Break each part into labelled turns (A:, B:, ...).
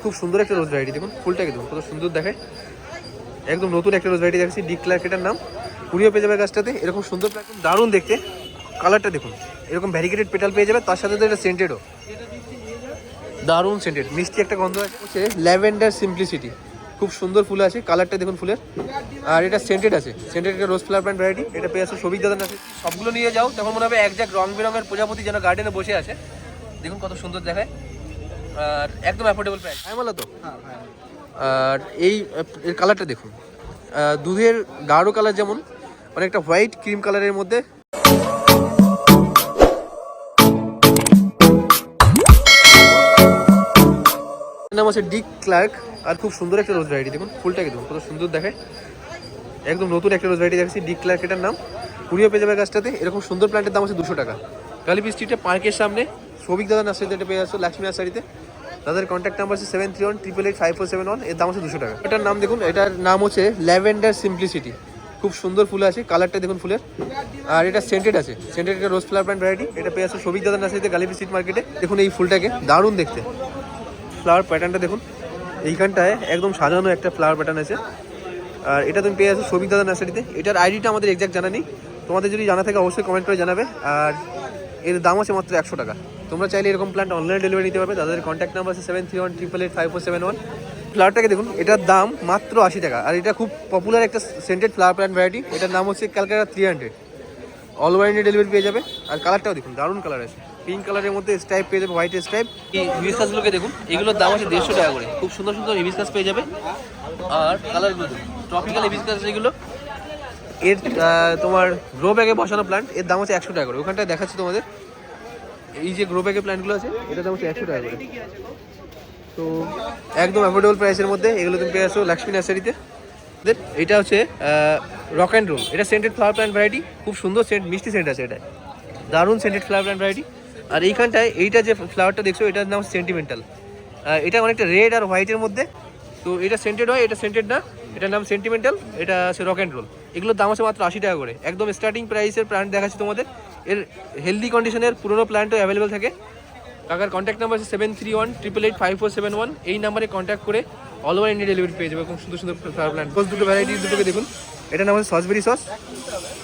A: খুব সুন্দর একটা রোজ ভ্যারাইটি, দেখুন ফুলটাকে দেখুন কত সুন্দর দেখে। একদম নতুন একটা রোজ ভ্যারাইটি দেখাচ্ছি, ডিক্লার্ক এটার নাম। কুড়িও পেয়ে যাবে গাছটাতে, এরকম সুন্দর একদম দারুণ দেখতে। কালারটা দেখুন, এরকম ভ্যারিগেটেড পেটাল পেয়ে যাবে, তার সাথে তো এটা সেন্টেডও দারুণ সেন্টেড, মিষ্টি একটা গন্ধ আছে। হচ্ছে ল্যাভেন্ডার সিম্পলিসিটি, খুব সুন্দর ফুল আছে, কালারটা দেখুন ফুলের। আর এটা সেন্টেড আছে, সেন্টেড একটা রোজ ফ্লাওয়ার প্ল্যান্ট ভ্যারাইটি। এটা পেয়ে আছে সবিক দাদার আছে। সবগুলো নিয়ে যাও, তখন মনে হবে একজাক রং বেরঙের প্রজাপতি যেন গার্ডেনে বসে আছে। দেখুন কত সুন্দর দেখায়, আর একদম অ্যাফোর্ডেবল প্রাইস। হ্যাঁ বলো তো। আর এই এর কালারটা দেখুন, দুধের গাঢ় কালার, যেমন অনেকটা হোয়াইট ক্রিম কালারের মধ্যে। নাম আছে ডিক্লার্ক, আর খুব সুন্দর একটা রোজ ভ্যারাইটি, দেখুন ফুলটাকে দেখুন কত সুন্দর দেখে। একদম নতুন একটা রোজ ভ্যারাইটি দেখাচ্ছি, ডিক্লার্ক এটার নাম। কুড়িও পেয়ে যাবে গাছটাতে, এরকম সুন্দর প্ল্যান্টের দাম আছে 200 টাকা। গালিপি স্ট্রিটে পার্কের সামনে সবিক দাদা নার্সারিতে এটা পেয়ে আসছো, লক্ষ্মী নার্সারিতে। তাদের কন্ট্যাক্ট নাম্বার আছে 7318885471, এর দাম আছে 200 টাকা। এটার নাম দেখুন, এটার নাম হচ্ছে ল্যাভেন্ডার সিম্পলিসিটি, খুব সুন্দর ফুল আছে, কালারটা দেখুন ফুলের। আর এটা সেন্টেড আছে, সেন্টেড একটা রোজ ফ্লাওয়ার প্ল্যান্ট ভ্যারাইটি। এটা পেয়ে আসছো সবিক দাদা নার্সারিতে, গালিপি স্ট্রিট মার্কেটে। দেখুন এই ফুলটাকে দারুণ দেখতে, ফ্লাওয়ার প্যাটার্নটা দেখুন, এইখানটায় একদম সাজানো একটা ফ্লাওয়ার প্যাটার্ন আছে। আর এটা তুমি পেয়ে আসো সবিক দাদা নার্সারিতে। এটার আইডিটা আমাদের এক্সাক্ট জানা নেই, তোমাদের যদি জানা থাকে অবশ্যই কমেন্ট করে জানাবে। আর এর দাম আছে মাত্র 100 টাকা। তোমরা চাইলে এরকম প্ল্যান্ট অনলাইন ডেলিভারি নিতে পারবে। তাদের কন্ট্যাক্ট নাম্বার আছে 7318885471। ফ্লাওয়ারটাকে দেখুন, এটার দাম মাত্র 80 টাকা। আর এটা খুব পপুলার একটা সেন্টেড ফ্লাওয়ার প্ল্যান্ট ভ্যারাইটি, এটার নাম হচ্ছে Calcutta 300। All over India delivery পেয়ে যাবে। আর কালারটাও দেখুন দারুণ কালার আছে, পিঙ্ক কালারের মধ্যে স্ট্রাইপ পেয়ে যাবে, হোয়াইট স্ট্রাইপ। এই হিবিস্কাসগুলোকে দেখুন, এগুলোর দাম আছে 150 টাকা করে। খুব সুন্দর সুন্দর হিবিস্কাস পেয়ে যাবে। আর কালারগুলো দেখুন, ট্রপিক্যাল হিবিস্কাস এগুলো। এর তোমার গ্রো ব্যাগে বসানো প্ল্যান্ট, এর দাম হচ্ছে 100 টাকা করে। ওখানটায় দেখাচ্ছি তোমাদের, এই যে গ্রো ব্যাগের প্ল্যান্টগুলো আছে, এটার দাম হচ্ছে 100 টাকা করে। তো একদম অ্যাফোর্ডেবল প্রাইসের মধ্যে এগুলো তুমি পেয়ে আসো লক্ষ্মী নার্সারিতে। এটা হচ্ছে রক অ্যান্ড রোল, এটা সেন্টেড ফ্লাওয়ার প্ল্যান্ট ভ্যারাইটি, খুব সুন্দর সেন্ট, মিষ্টি সেন্ট আছে এটা, দারুণ সেন্টেড ফ্লাওয়ার প্ল্যান্ট ভ্যারাইটি। আর এইখানটায় এইটা যে ফ্লাওয়ারটা দেখছো, এটার নাম সেন্টিমেন্টাল। এটা অনেকটা রেড আর হোয়াইটের মধ্যে। তো এটা সেন্টেড হয়, এটা সেন্টেড না, এটার নাম সেন্টিমেন্টাল, এটা আছে রক অ্যান্ড রোল। এগুলোর দাম আছে মাত্র 80 টাকা করে। একদম স্টার্টিং প্রাইসের প্ল্যান্ট দেখাচ্ছি তোমাদের। এর হেলদি কন্ডিশনের পুরোনো প্ল্যান্টও অ্যাভেলেবেল থাকে। কাকার কন্ট্যাক্ট নাম্বার আছে 7318885471। এই নাম্বারে কন্ট্যাক্ট করে অল ওভার ইন্ডিয়া ডেলিভারি পেয়ে যাবে। খুব সুন্দর সুন্দর ফ্লাওয়ার প্ল্যান্ট। দুটো ভ্যারাইটি, দুটোকে দেখুন, এটার নাম হচ্ছে সসবেরি সস,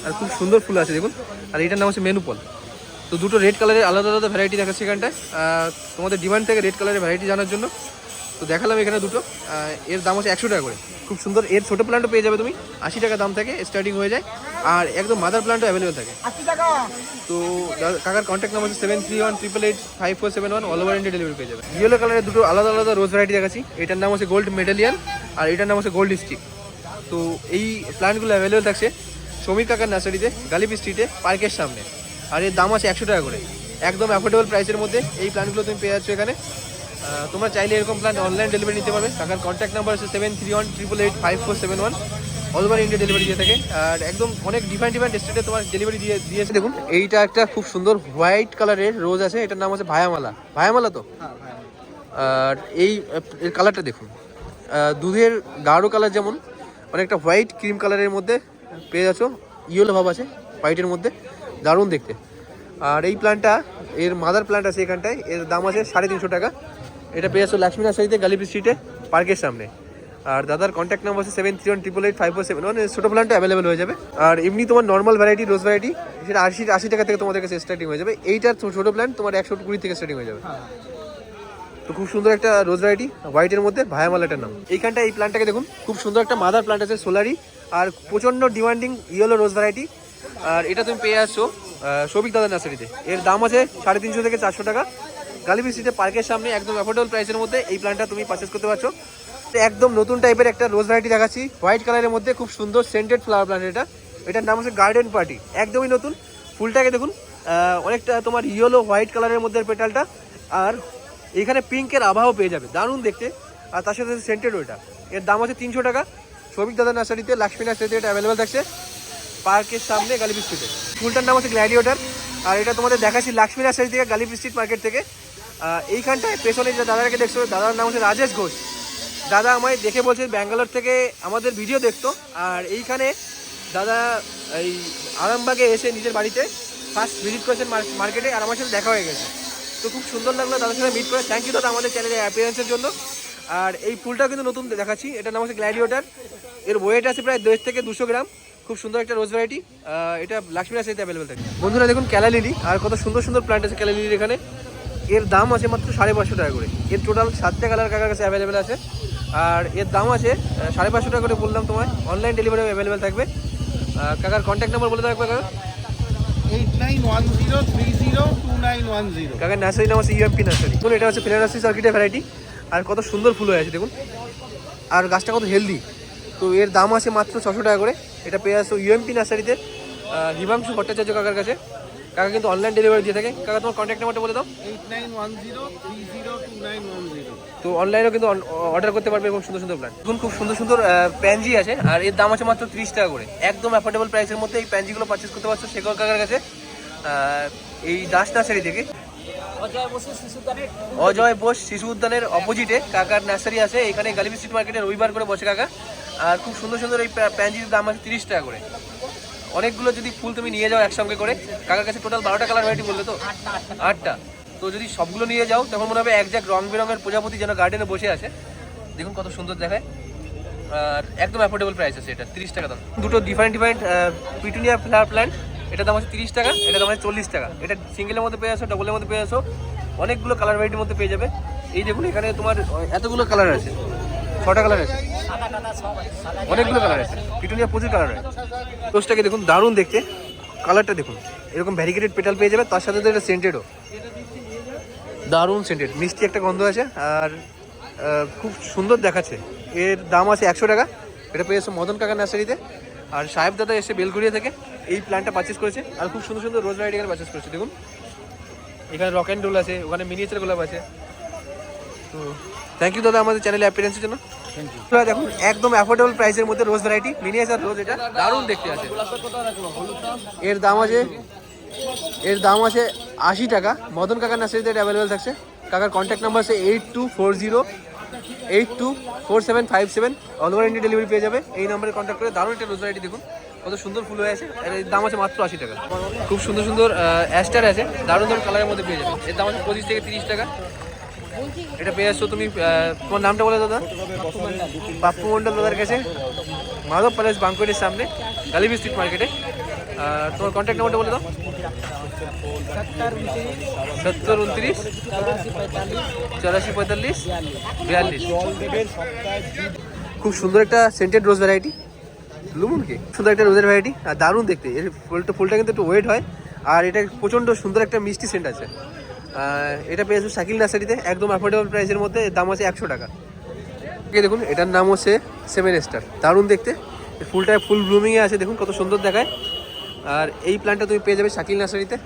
A: আর খুব সুন্দর ফুল আছে দেখুন। আর এটার নাম হচ্ছে মেনুপল। তো দুটো রেড কালারের আলাদা আলাদা ভ্যারাইটি দেখাচ্ছে এখানটায়। তোমাদের ডিমান্ড থেকে রেড কালারের ভ্যারাইটি জানার জন্য তো দেখালাম এখানে দুটো। এর দাম হচ্ছে 100 টাকা করে, খুব সুন্দর। এর ছোটো প্ল্যান্টও পেয়ে যাবে তুমি, 80 টাকা দাম থেকে স্টার্টিং হয়ে যায়। আর একদম মাদার প্ল্যান্টও অ্যাভেলেবেল থাকে 80 টাকা। তো কাকার কন্ট্যাক্ট নাম্বার হচ্ছে 7318885471। অল ওভার ইন্ডিয়া ডেলিভারি পেয়ে যাবে। ইয়েলো কালারের দুটো আলাদা আলাদা রোজ ভ্যারাইটি দেখাচ্ছি। এটার নাম হচ্ছে গোল্ড মেডালিয়ান, আর এটার নাম হচ্ছে গোল্ড স্টিক। তো এই প্ল্যান্টগুলো অ্যাভেলেবেল থাকছে সমীর কাকার নার্সারিতে, গালিপি স্ট্রিটে, পার্কের সামনে। আর এর দাম আছে 100 টাকা করে, একদম অ্যাফোর্ডেবল প্রাইসের মধ্যে এই প্ল্যান্টগুলো তুমি পেয়ে যাচ্ছ এখানে। তোমরা চাইলে এরকম প্ল্যান্ট অনলাইন ডেলিভারি নিতে পারবে। কাকার কন্ট্যাক্ট নাম্বার আছে 7318885471। অল ওভার ইন্ডিয়া ডেলিভারি দিয়ে থাকে। আর একদম অনেক ডিফারেন্ট স্টেটে তোমার ডেলিভারি দিয়েছে। দেখুন এইটা একটা খুব সুন্দর হোয়াইট কালারের রোজ আছে, এটার নাম আছে ভায়ামালা। ভায়ামালা তো। আর এই এর কালারটা দেখুন, দুধের গাঢ় কালার, যেমন অনেকটা হোয়াইট ক্রিম কালারের মধ্যে পেয়ে যাচ্ছ, ইয়েলো ভাব আছে হোয়াইটের মধ্যে, দারুণ দেখতে। আর এই প্ল্যান্টটা, এর মাদার প্ল্যান্ট আছে এখানটায়, এর দাম আছে 350 টাকা। এটা পেয়ে যাচ্ছ লক্ষ্মী নার্সারিতে, গালিপি স্ট্রিটে, পার্কের সামনে। আর দাদার কন্ট্যাক্ট নাম্বার আছে 7318885471। ছোটো প্ল্যান্টটা অ্যাভেলেবেল হয়ে যাবে। আর এমনি তোমার নর্মাল ভ্যারাইটি রোজ ভ্যারাইটি, সেটা 80 টাকা থেকে তোমাদের কাছে স্টার্টিং হয়ে যাবে। এইটার ছোটো প্ল্যান্ট তোমার 120 থেকে স্টার্টিং হয়ে যাবে। তো খুব সুন্দর একটা রোজ ভ্যারাইটি, হোয়াইটের মধ্যে, ভায়ামালাটার নাম। এইখানটা এই প্ল্যান্টটাকে দেখুন, খুব সুন্দর একটা মাদার প্ল্যান্ট আছে সোলারি, আর প্রচণ্ড ডিমান্ডিং ইয়েলো রোজ ভ্যারাইটি। আর এটা তুমি পেয়ে আসছো সবিক দাদা নার্সারিতে। এর দাম আছে 350 থেকে 400 টাকা। গালিপি স্ট্রিটে, পার্কের সামনে, একদম অ্যাফোর্ডেবল প্রাইসের মধ্যে এই প্ল্যান্টটা তুমি পারচেস করতে পারছো। একদম নতুন টাইপের একটা রোজ ভ্যারাইটি দেখাচ্ছি, হোয়াইট কালারের মধ্যে, খুব সুন্দর সেন্টেড ফ্লাওয়ার প্ল্যান্ট এটা। এটার নাম হচ্ছে গার্ডেন পার্টি, একদমই নতুন। ফুলটাকে দেখুন, অনেকটা তোমার ইয়েলো হোয়াইট কালারের মধ্যে পেটালটা। আর এখানে পিঙ্কের আভাও পেয়ে যাবে, দারুণ দেখতে। আর তার সাথে সেন্টেড ওইটা। এর দাম আছে 300 টাকা। সবিক দাদা নার্সারিতে, লক্ষ্মী নার্সারিতে এটা অ্যাভেলেবেল থাকছে, পার্কের সামনে, গালিপি স্ট্রিটে। ফুলটার নাম হচ্ছে গ্ল্যাডিয়েটর। আর এটা তোমাদের দেখাচ্ছি লক্ষ্মী নার্সারি থেকে, গালিপি স্ট্রিট মার্কেট থেকে। এইখানটায় পেছনে যে দাদাকে দেখছো, দাদার নাম হচ্ছে রাজেশ ঘোষ। দাদা আমায় দেখে বলছে ব্যাঙ্গালোর থেকে আমাদের ভিডিও দেখতো। আর এইখানে দাদা এই আরামবাগে এসে নিজের বাড়িতে ফার্স্ট ভিজিট করেছেন মার্কেটে, আর আমার সাথে দেখা হয়ে গেছে। তো খুব সুন্দর লাগলো দাদার সাথে মিট করে। থ্যাংক ইউ দাদা আমাদের চ্যানেলে অ্যাপিয়ারেন্সের জন্য। আর এই ফুলটা কিন্তু নতুন দেখাচ্ছি, এটার নাম হচ্ছে গ্ল্যাডিয়েটর। এর ওয়েট আছে প্রায় 1.5 থেকে 200 গ্রাম। খুব সুন্দর একটা রোজ ভ্যারাইটি, এটা লক্ষ্মী নার্সারিতে অ্যাভেলেবেল থাকে। বন্ধুরা দেখুন ক্যালা লিলি, আর কত সুন্দর সুন্দর প্ল্যান্ট আছে ক্যালা লিলির এখানে। এর দাম আছে মাত্র 550 টাকা করে। এর টোটাল 7টা কালার কাকার কাছে অ্যাভেলেবেল আছে, আর এর দাম আছে 550 টাকা করে বললাম তোমায়। অনলাইন ডেলিভারি অ্যাভেলেবেল থাকবে। কাকার কন্ট্যাক্ট নাম্বার বলে থাকবে কাকা।
B: 8910302910।
A: কাকার নার্সারি নাম আছে ইউএমপি নার্সারি। দেখুন এটা হচ্ছে ফিলারাসিস অর্কিডের ভ্যারাইটি, আর কত সুন্দর ফুল হয়ে আছে দেখুন, আর গাছটা কত হেলদি। তো এর দাম আছে মাত্র 600 টাকা করে। এটা পেয়ে আসো ইউএমপি নার্সারিতে, হিমাংশু ভট্টাচার্য কাকার কাছে। কাকা কিন্তু অনলাইন ডেলিভারি দিয়ে থাকে। কাকা তোমার কন্ট্যাক্ট নাম্বারটা বলে দাও।
B: 8910302910।
A: তো অনলাইনেও কিন্তু অর্ডার করতে পারবে এবং সুন্দর সুন্দর প্ল্যান্ট। দেখুন খুব সুন্দর সুন্দর প্যানজি আছে, আর এর দাম আছে মাত্র 30 টাকা করে। একদম অ্যাফোর্ডেবল প্রাইসের মধ্যে এই প্যানজিগুলো পারচেস করতে পারছো শেখর কাকার কাছে, এই দাস নার্সারি থেকে। অজয় বোস শিশু উদ্যানের অপোজিটে কাকার নার্সারি আছে। এখানে গালিবি স্ট্রিট মার্কেটে রবিবার করে বসে কাকা। আর খুব সুন্দর সুন্দর এই প্যানজির দাম আছে 30 টাকা করে। অনেকগুলো যদি ফুল তুমি নিয়ে যাও একসঙ্গে করে, কাকার কাছে টোটাল 12টা কালার ভ্যারাইটি বললে তো 8টা। তো যদি সবগুলো নিয়ে যাও তখন মনে হবে একজাক্ট রং বেরঙের প্রজাপতি যেন গার্ডেনে বসে আছে। দেখুন কত সুন্দর দেখায়, আর একদম অ্যাফোর্ডেবল প্রাইস আছে এটা, 30 টাকা দাম। দুটো ডিফারেন্ট পিটুনিয়া ফ্লাওয়ার প্ল্যান্ট, এটা দাম আছে 30 টাকা, এটা দাম আছে 40 টাকা। এটা সিঙ্গেলের মধ্যে পেয়ে আসো, ডবলের মধ্যে পেয়ে আসো, অনেকগুলো কালার ভ্যারাইটির মধ্যে পেয়ে যাবে। এই দেখুন এখানে তোমার এতগুলো কালার আছে, 6টা কালার আছে, অনেকগুলো কালার আছে। পিটুনিয়া প্রচুর কালার আছে। রোজটাকে দেখুন দারুণ দেখতে, কালারটা দেখুন, এরকম ভ্যারিগেটেড পেটাল পেয়ে যাবে, তার সাথে তো এটা সেন্টেডও, দারুণ সেন্টেড, মিষ্টি একটা গন্ধ আছে, আর খুব সুন্দর দেখাচ্ছে। এর দাম আছে 100 টাকা। এটা পেয়ে এসে মদন কাকা নার্সারিতে। আর সাহেব দাদা এসে বেলগুড়িয়া থেকে এই প্ল্যান্টটা পারচেস করেছে, আর খুব সুন্দর সুন্দর রোজ ভ্যারাইটি এখানে পারচেস করেছে। দেখুন এখানে রক অ্যান্ড রোল আছে, ওখানে মিনিয়েচার গোলাপ আছে। তো থ্যাংক ইউ দাদা আমাদের চ্যানেলে অ্যাপিয়ারেন্সের জন্য। দেখুন একদম অ্যাফোর্ডেবল প্রাইসের মধ্যে রোজ ভ্যারাইটি, মিনিয়েচার রোজ, এটা দারুণ দেখতে আছে। এর দাম আছে 80 টাকা। মদন কাকার নার্সারিতে এটা অ্যাভেলেবেল থাকছে। কাকার কন্ট্যাক্ট নাম্বার আছে 8240824757। অল ওভার ইন্ডিয়া ডেলিভারি পেয়ে যাবে। এই নাম্বারে কন্ট্যাক্ট করে দারুণ একটা রোজ ভ্যারাইটি দেখুন, কত সুন্দর ফুল হয়ে আছে। এর দাম আছে মাত্র 80 টাকা। খুব সুন্দর সুন্দর অ্যাস্টার আছে, দারুণ দারুণ কালারের মধ্যে পেয়ে যাবে। এর দাম আছে 25 থেকে 30 টাকা। এটা পেয়ে আসছো তুমি, তোমার নামটা বলে দাদা। পাপ্পু মন্ডল দাদার কাছে, মাধব প্যালেস বাঙ্কুয়েটের সামনে, গালিবি স্ট্রিট মার্কেটে। তোমার কন্ট্যাক্ট নাম্বারটা বলে দাও। 7029 8445 42। খুব সুন্দর একটা সেন্টেড রোজ ভ্যারাইটি, লুমুন কি সুন্দর একটা রোজের ভ্যারাইটি, আর দারুণ দেখতে। এর ফুলটা কিন্তু একটু ওয়েট হয়, আর এটা প্রচণ্ড সুন্দর একটা মিষ্টি সেন্ট আছে। এটা পেয়েছো শাকিল নার্সারিতে, একদম অ্যাফোর্ডেবল প্রাইসের মধ্যে। দাম আছে 100 টাকা। দেখুন এটার নাম হচ্ছে 7 স্টার, দারুণ দেখতে। ফুলটা ফুল ব্লুমিংয়ে আছে, দেখুন কত সুন্দর দেখায়। আর এই প্ল্যান্টটা তুমি পেয়ে যাবে শাকিল নার্সারিতে।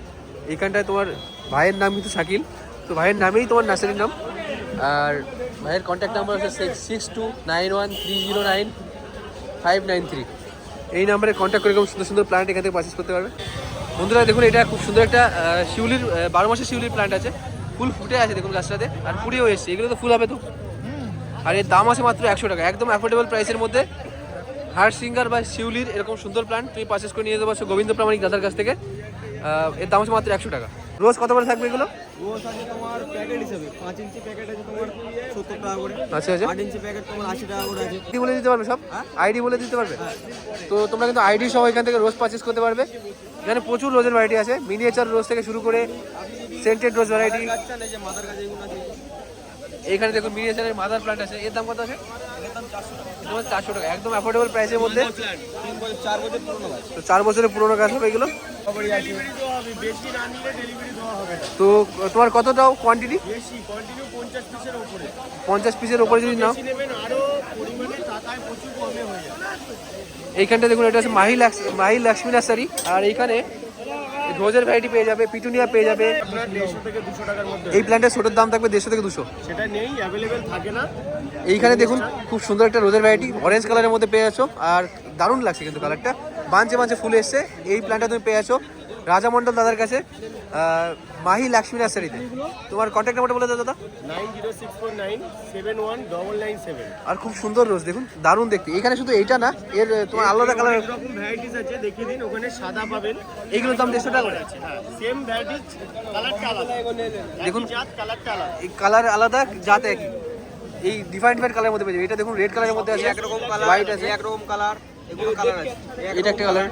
A: এইখানটায় তোমার ভাইয়ের নাম কিন্তু শাকিল, তো ভাইয়ের নামেই তোমার নার্সারির নাম। আর ভাইয়ের কন্ট্যাক্ট নাম্বার আছে 6291309593। এই নাম্বারে কন্ট্যাক্ট করে খুব সুন্দর সুন্দর প্ল্যান্ট এখান থেকে পারচেস করতে পারবে। বন্ধুরা দেখুন এটা খুব সুন্দর একটা শিউলির 12 মাসের শিউলির প্ল্যান্ট আছে, ফুল ফুটে আছে দেখুন গাছটাতে, আর পুড়েও এসছে। এগুলো তো ফুল হবে তো। আর এর দাম আছে মাত্র 100 টাকা, একদম অ্যাফোর্ডেবল প্রাইসের মধ্যে। হার্ট সিঙ্গার বা শিউলির এরকম সুন্দর প্ল্যান্ট তুমি পারচেস করে নিয়ে যেতে পারছো গোবিন্দ প্রামাণিক দাদার কাছ থেকে। এর দাম আছে মাত্র 100 টাকা। রোজ কত করে থাকবে এগুলো?
B: রোজ আছে তোমার প্যাকেট হিসেবে 5 ইঞ্চি প্যাকেট আছে তোমার 70 টাকা করে।
A: আচ্ছা আচ্ছা,
B: 8 ইঞ্চি প্যাকেট তোমার 80 টাকা করে আছে।
A: আইডি বলে দিতে পারবে সব? আইডি বলে দিতে পারবে? তো তোমরা কিন্তু আইডি সহ এখান থেকে রোজ পারচেস করতে পারবে। এখানে প্রচুর রোজের ভ্যারাইটি আছে, মিনিয়েচার রোজ থেকে শুরু করে সেন্টেড রোজ ভ্যারাইটি। এখানে দেখুন মিনিয়েচারের মাদার প্ল্যান্ট আছে। এর দাম কত আছে? 400 টাকা, একদম অ্যাফোর্ডেবল প্রাইসের মধ্যে। 4 বছরের পুরোনো গাছ হবে এগুলো। তো তোমার কতটাও কোয়ান্টিটি? 50 পিসের উপরে যদি নাও। এইখানটা দেখুন এটা আছে মাহি লক্ষ্মী নার্সারি, আর এইখানে রোজের ভ্যারাইটি পেয়ে যাবে, পিটুনিয়া পেয়ে যাবে।
B: 150 থেকে 200 টাকার মধ্যে।
A: এই প্ল্যান্টের ছোটোর দাম থাকবে 150 থেকে 200।
B: সেটা নেই, অ্যাভেলেবেল থাকে না।
A: এইখানে দেখুন খুব সুন্দর একটা রোজের ভ্যারাইটি অরেঞ্জ কালারের মধ্যে পেয়ে আছো, আর দারুণ লাগছে কিন্তু কালারটা, বাঞ্চে বাঞ্চে ফুল এসছে। এই প্ল্যান্টটা তুমি পেয়ে আছো রাজা মণ্ডল দাদার কাছে, মাহি লক্ষ্মী নার্সারিতে। তোমার কন্ট্যাক্ট নাম্বারটা বলে দাও দাদা।
B: 9064979997।
A: আর খুব সুন্দর রোজ দেখুন, দারুণ দেখতে। এখানে শুধু এইটা না, এর তোমার আলাদা কালার
B: এরকম ভ্যারাইটিস আছে, দেখিয়ে দিন। ওখানে সাদা পাবেন,
A: এইগুলোর দাম 150 টাকা করে।
B: হ্যাঁ সেম ভ্যারাইটিস, কালারটা আলাদা।
A: দেখুন
B: জাত কালারটা আলাদা।
A: এই কালার আলাদা, জাত একই। এই ডিফাইন্ড কালারের মধ্যে পেয়ে যাবে। এটা দেখুন রেড কালারের মধ্যে আছে,
B: একরকম কালার,
A: হোয়াইট আছে,
B: একরকম কালার, এগুলো কালার আছে।
A: এটা একটা কালার।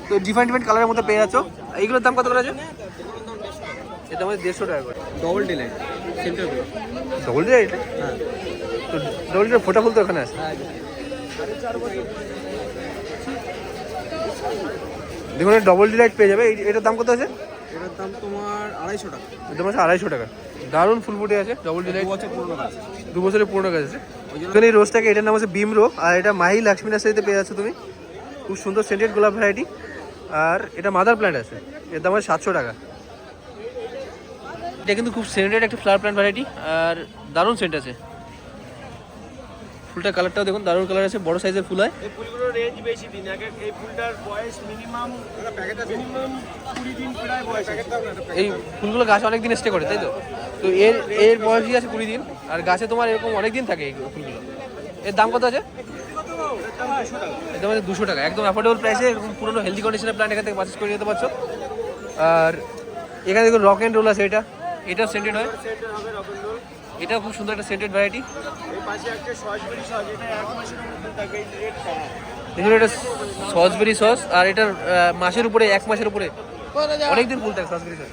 A: তো ডিফাইন্ড কালারের মধ্যে পেয়ে যাচ্ছ। এইগুলোর দাম কত করে আছে? এটা আমাদের 150 টাকা করে।
B: ডবল ডিলাইট সেন্টার করে।
A: Double delight?
B: হ্যাঁ
A: তো ডবল ডিলাইট ফোটা ফুল তো এখানে আছে। দেখুন ডবল ডিলাইট পেয়ে যাবে। এটার দাম কত আছে?
B: এটার দাম তোমার 250 টাকা।
A: এটার দাম আছে 250 টাকা। দারুণ ফুল ফুটে আছে ডবল ডিলাইট,
B: 2 বছর পুরনো গাছ।
A: 2 বছরের পুরোনো গাছ আছে। এই রোজটাকে, এটার নাম আছে বিম রো, আর এটা মাহি লক্ষ্মী নার্সারিতে পেয়ে যাচ্ছ তুমি। খুব সুন্দর সেন্টেড গোলাপ ভ্যারাইটি, আর এটা মাদার প্ল্যান্ট আছে। এর দাম আছে 700 টাকা। এটা কিন্তু খুব সেন্টেড একটা ফ্লাওয়ার প্ল্যান্ট ভ্যারাইটি, আর দারুণ সেন্ট আছে। ফুলটার কালারটাও দেখুন দারুণ কালার আছে, বড় সাইজের ফুল হয়।
C: এই ফুলগুলোর রেঞ্জ বেশি দিন আগে। এই ফুলটার বয়স মিনিমাম 20 দিন প্রায় বয়স আছে।
A: এই ফুলগুলো গাছে অনেক দিন স্টে করে, তাই তো? তো এর এর বয়সই আছে 20 দিন, আর গাছে তোমার এরকম অনেক দিন থাকে এই ফুলগুলো। এর দাম কত আছে? এর দাম আছে 200 টাকা। একদম অ্যাফোর্ডেবল প্রাইসে এরকম পুরোনো হেলদি কন্ডিশনের প্ল্যান্ট এখান থেকে পারচেস করে নিতে পারছো। আর এখানে দেখুন রক অ্যান্ড রোল আছে, এটা সেন্টেড হয়।
C: সেটা হবে রকনরোল।
A: এটাও খুব সুন্দর একটা সেন্টেড ভ্যারাইটি।
C: এই পাশে একটা সসবেরি সস, এটা 1 মাসের মধ্যে থাকে। এই রেডটা
A: দেখুন এটা সসবেরি সস, আর এটার মাসের উপরে, 1 মাসের উপরে অনেকদিন ফুল থাকে সসবেরি সস।